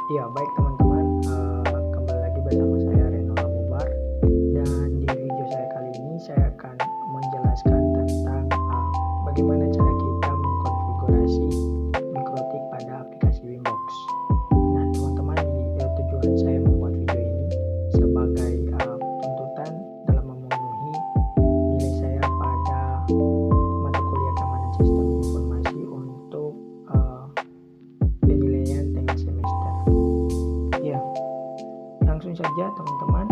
Ya, baik teman-teman, kembali lagi bersama saya Reno Lamubar, dan di video saya kali ini saya akan menjelaskan tentang bagaimana cara kita mengkonfigurasi mikrotik pada aplikasi Wimbox. Nah, teman-teman, tujuan saya membuat video ini sebagai tuntutan dalam memenuhi nilai saya pada mata kuliah keamanan sistem informasi untuk penilaian tengah semester. Ya, langsung saja teman-teman,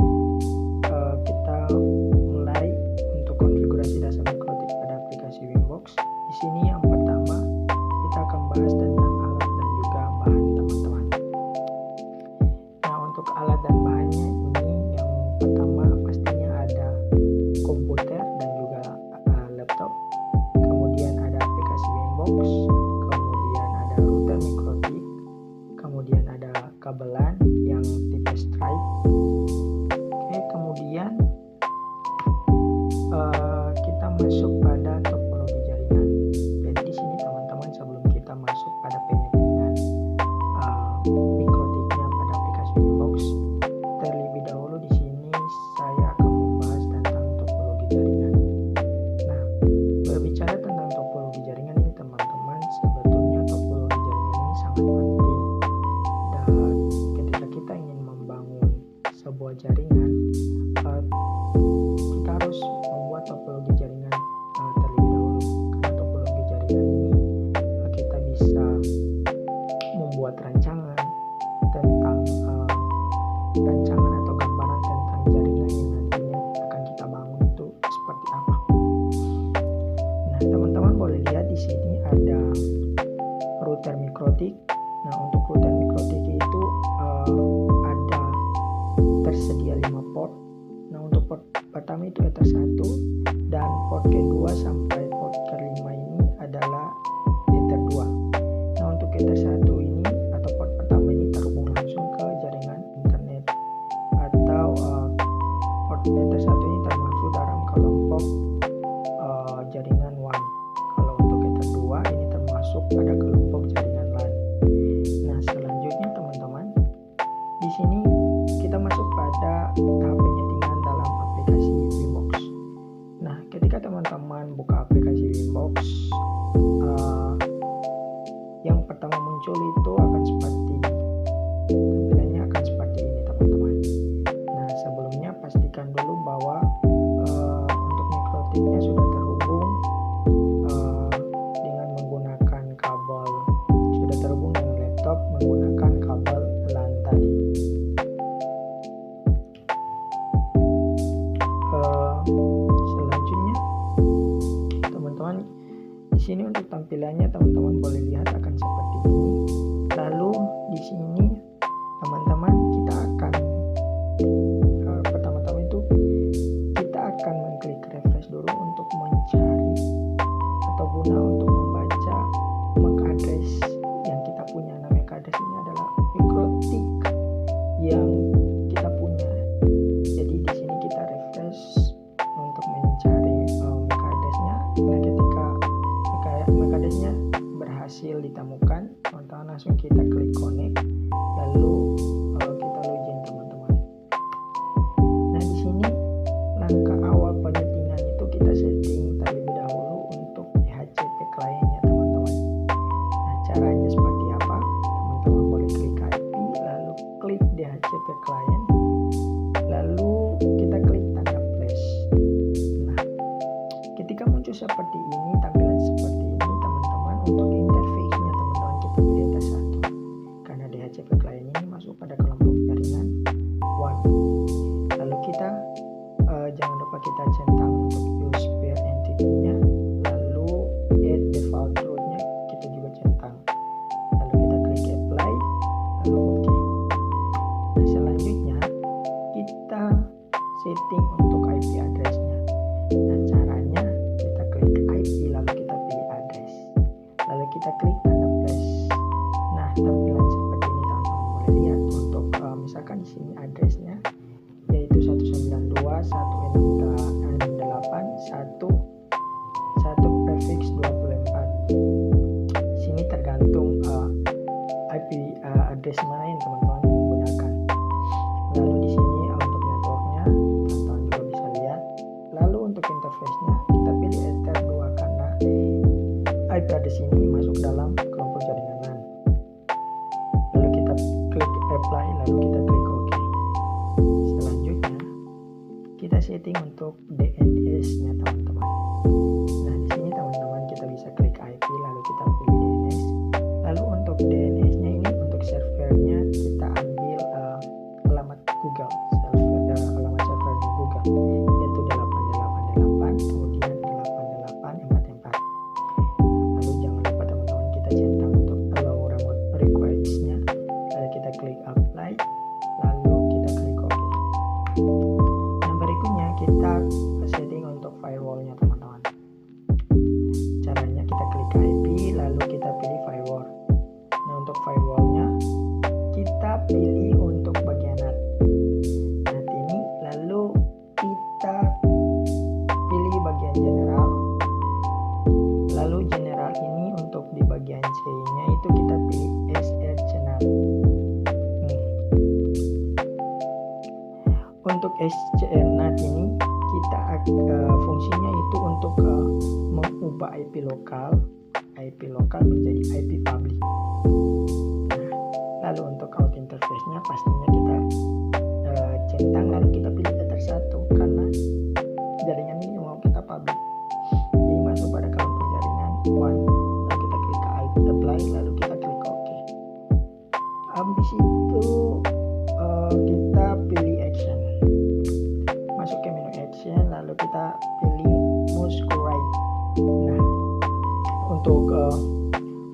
kita mulai untuk konfigurasi dasar mikrotik pada aplikasi Wimbox. Di sini yang pertama kita akan bahas tentang alat dan juga bahan teman-teman. Nah, untuk alat dan bahannya ini yang pertama pastinya ada komputer dan juga laptop, kemudian ada aplikasi Wimbox, kemudian ada router mikrotik, kemudian ada kabelan yang tipe stripe. Oke, kemudian kita masuk pada topologi jaringan. Jadi di sini teman-teman, sebelum kita masuk pada penyetingan mikrotiknya pada aplikasi Wimbox, terlebih dahulu di sini saya akan membahas tentang topologi jaringan. Nah, berbicara tentang topologi jaringan ini teman-teman, sebetulnya topologi jaringan ini sangat penting. Dan ketika kita ingin membangun sebuah jaringan, kita harus membuat topologi jaringan terlebih dahulu. Karena topologi jaringan ini kita bisa membuat rancangan tentang rancangan atau gambaran tentang jaringan yang nantinya akan kita bangun itu seperti apa. Nah, teman-teman boleh lihat di sini ada router mikrotik. Nah, untuk router mikrotik itu ada tersedia 5 port. Nah, untuk port pertama itu Ether 1, dan port kedua sampai port kelima ini adalah Ether 2. Nah, untuk Ether 1 ini atau port pertama ini terhubung langsung ke jaringan internet, atau port Ether 1 ini termasuk dalam kelompok jaringan WAN. Kalau untuk Ether 2 ini termasuk pada kelompok jaringan LAN. Nah, selanjutnya teman-teman, di sini kita masuk pada tahap penyetingan dalam aplikasi Wimbox. Nah, ketika teman-teman buka aplikasi Wimbox, yang pertama muncul itu akan seperti tampilannya akan seperti ini teman-teman. Nah, sebelumnya pastikan dulu bahwa untuk mikrotiknya sudah terhubung dengan menggunakan kabel, sudah terhubung dengan laptop menggunakan kabel LAN tadi. Selanjutnya teman-teman, di sini untuk tampilannya teman-teman boleh lihat akan seperti ini. Lalu di sini teman-teman kita akan pertama-tama itu kita akan mengklik refresh dulu untuk mencari atau guna untuk membaca MAC address yang kita punya. Nah, MAC address ini adalah mikrotik yang kita punya. Jadi di sini kita refresh untuk mencari MAC address-nya. Nah, ketika MAC address-nya berhasil ditemukan, teman-teman langsung kita klik connect, lalu kita login teman-teman. Nah, di sini langkah awal penyetingan itu kita setting terlebih dahulu untuk DHCP client-nya teman-teman. Nah, caranya seperti apa? Teman-teman boleh klik IP, lalu klik DHCP client, lalu kita klik tanda plus. Nah, ketika muncul seperti ini, tampilan seperti ini teman-teman, untuk interface-nya teman-teman kita pilih Ether 1 karena DHCP client ini masuk pada kelompok jaringan WAN. Lalu kita jangan lupa kita centang untuk use peer entity-nya, lalu add default route-nya kita juga centang, lalu kita klik apply, lalu OK. Nah, selanjutnya kita setting untuk IP address-nya. Dan caranya kita klik IP, lalu kita pilih address, lalu kita klik tanda plus. Nah, tampilan seperti ini teman-teman boleh lihat. Untuk misalkan di sini address-nya yaitu 192.168.1 prefix 24. Sini tergantung IP address mana yang teman-teman menggunakan. Lalu di sini untuk networknya teman-teman juga bisa lihat. Lalu untuk interface-nya kita pilih Ether 2 karena IP address ini masuk dalam kelompok jaringan LAN. Lalu kita klik apply, lalu kita klik OK. Selanjutnya kita setting untuk DNS-nya teman-teman. Nah di sini teman-teman kita bisa klik IP, lalu kita pilih DNS. Lalu untuk DNS-nya ini untuk servernya kita ambil alamat Google, alamat servernya Google, yaitu 888 kemudian 8844. Lalu jangan lupa teman-teman kita centang untuk allow remote request-nya, lalu kita klik apply, lalu kita klik OK. Yang berikutnya kita setting untuk firewall-nya teman-teman. Caranya kita klik IP, lalu kita pilih firewall. Nah untuk firewall-nya kita pilih untuk bagian NAT ini, lalu kita pilih bagian general. Lalu general ini untuk di bagian C-nya itu kita pilih SR channel. Untuk SCR NAT ini kita fungsinya itu untuk mengubah IP lokal menjadi IP public. Lalu untuk out interface-nya pastinya kita centang, lalu kita pilih Ether 1 karena jaringan ini mau kita public, jadi masuk pada kelompok jaringan 1. Lalu kita klik apply, lalu kita klik OK. Habis itu kita pilih action, masuk ke menu action, lalu kita pilih mouse to right. Nah untuk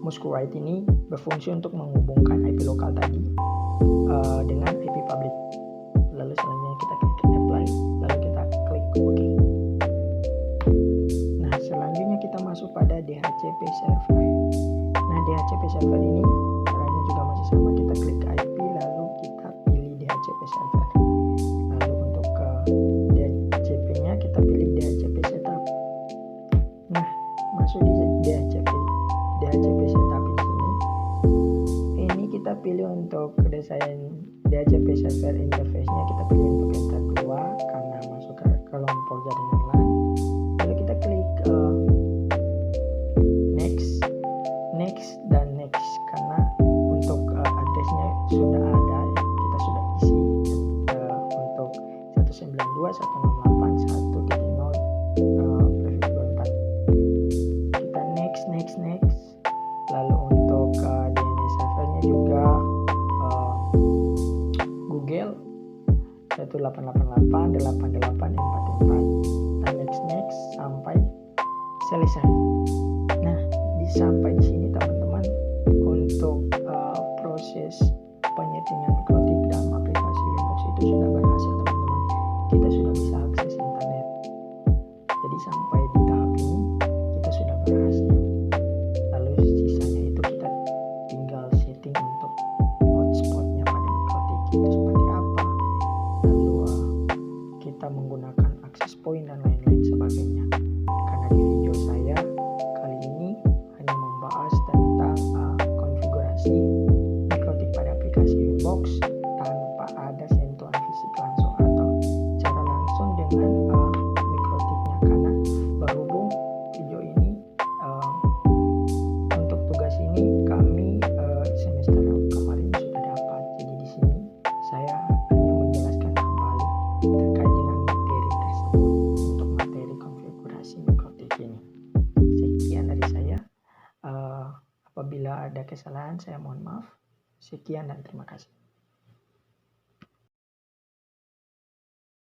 mouse to right ini berfungsi untuk menghubungkan IP lokal tadi dengan IP public. Lalu selanjutnya kita klik apply, lalu kita klik OK. Nah selanjutnya kita masuk pada DHCP server. Nah DHCP server ini caranya juga masih sama, kita klik IP lalu kita pilih DHCP server. Lalu untuk DHCP-nya kita pilih DHCP setup. Nah masuk di DHCP setup di sini. Ini kita pilih untuk desain DHCP server interface-nya, kita pilih untuk Ether 2 karena masuk ke kelompok jaringan LAN. Lalu kita klik next dan next karena untuk address-nya sudah ada, kita sudah isi untuk 192.168.1.0 kita next. Lalu untuk DNS servernya juga Google 188.88.44 dan next sampai selesai. Nah sampai di sini teman-teman untuk proses penyetingan mikrotik dalam aplikasi Winbox itu sudah berhasil teman-teman. Kita sudah bisa akses internet. Jadi sampai di tahap ini kita sudah berhasil. Lalu sisanya itu kita tinggal setting untuk hotspotnya pada mikrotik itu seperti apa. Lalu kita menggunakan access point dan lain-lain sebagainya. Karena di video saya kali ini hanya membahas tentang konfigurasi mikrotik pada aplikasi Winbox tanpa ada sentuhan fisik langsung atau cara langsung dengan mikrotiknya, karena berhubung video ini untuk tugas ini kami semester kemarin sudah dapat, jadi di sini saya hanya menjelaskan kembali terkait dengan materi tersebut untuk materi konfigurasi mikrotik ini. Sekian dari saya. Apabila ada kesalahan saya mohon maaf. Sekian dan terima kasih.